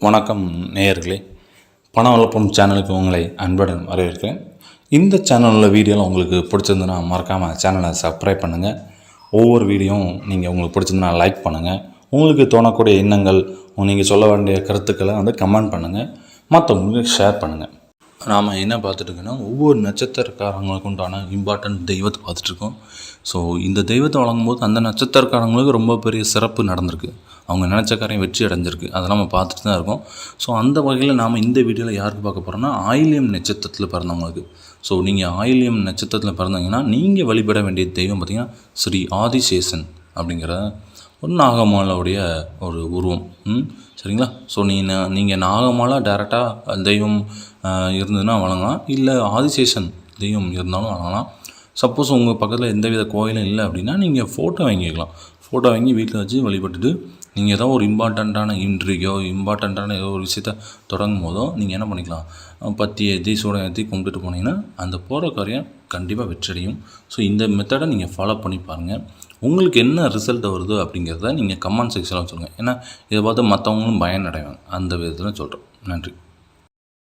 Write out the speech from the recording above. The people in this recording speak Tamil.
வணக்கம் நேயர்களே, பண வளர்ப்பும் சேனலுக்கு உங்களை அன்புடன் வரவேற்கிறேன். இந்த சேனலில் வீடியோவில் உங்களுக்கு பிடிச்சிருந்துன்னா மறக்காமல் சேனலை சப்ஸ்கிரைப் பண்ணுங்கள். ஒவ்வொரு வீடியோவும் நீங்கள் உங்களுக்கு பிடிச்சிருந்துன்னா லைக் பண்ணுங்கள். உங்களுக்கு தோணக்கூடிய எண்ணங்கள், நீங்கள் சொல்ல வேண்டிய கருத்துக்களை கமெண்ட் பண்ணுங்கள், மற்றவங்களுக்கு ஷேர் பண்ணுங்கள். நாம் என்ன பார்த்துட்ருக்கோன்னா, ஒவ்வொரு நட்சத்திரக்காரங்களுக்கு உண்டான இம்பார்ட்டன்ட் தெய்வத்தை பார்த்துட்ருக்கோம். ஸோ இந்த தெய்வத்தை வழங்கும்போது அந்த நட்சத்திரக்காரங்களுக்கு ரொம்ப பெரிய சிறப்பு நடந்திருக்கு. அவங்க நினச்ச காரியம் வெற்றி அடைஞ்சிருக்கு. அதெல்லாம் நம்ம பார்த்துட்டு தான் இருக்கோம். ஸோ அந்த வகையில் நாம் இந்த வீடியோவில் யாருக்கு பார்க்க போகிறோம்னா, ஆயில்யம் நட்சத்திரத்தில் பிறந்தவங்களுக்கு. ஸோ நீங்கள் ஆயில்யம் நட்சத்திரத்தில் பிறந்தீங்கன்னா நீங்கள் வழிபட வேண்டிய தெய்வம் பார்த்திங்கன்னா ஸ்ரீ ஆதிசேஷன் அப்படிங்கிற ஒரு நாகம்மாளுடைய ஒரு உருவம். சரிங்களா? ஸோ நீங்கள் நாகம்மாளா டேரெக்டாக தெய்வம் இருந்ததுன்னா வணங்கலாம், இல்லை ஆதிசேஷன் தெய்வம் இருந்தாலும் வணங்கலாம். சப்போஸ் உங்கள் பக்கத்தில் எந்தவித கோயிலும் இல்லை அப்படின்னா நீங்கள் ஃபோட்டோ வாங்கிக்கலாம். ஃபோட்டோ வாங்கி வீட்டில் வச்சு வழிபட்டுட்டு நீங்கள் ஏதோ ஒரு இம்பார்ட்டண்ட்டான இம்பார்ட்டண்ட்டான ஏதோ ஒரு விஷயத்த தொடங்கும் போதோ நீங்கள் என்ன பண்ணிக்கலாம், பத்தி ஏற்றி சூடம் ஏற்றி கும்பிட்டுட்டு போனீங்கன்னா அந்த போகிற காரியம் கண்டிப்பாக வெற்றடையும். ஸோ இந்த மெத்தடை நீங்கள் ஃபாலோ பண்ணி பாருங்கள். உங்களுக்கு என்ன ரிசல்ட் வருது அப்படிங்கிறத நீங்கள் கமெண்ட் செக்ஷனில் சொல்லுங்கள். ஏன்னா இதை பார்த்து மற்றவங்களும் பயனடைவாங்க. அந்த விதத்தில் சொல்கிறேன். நன்றி.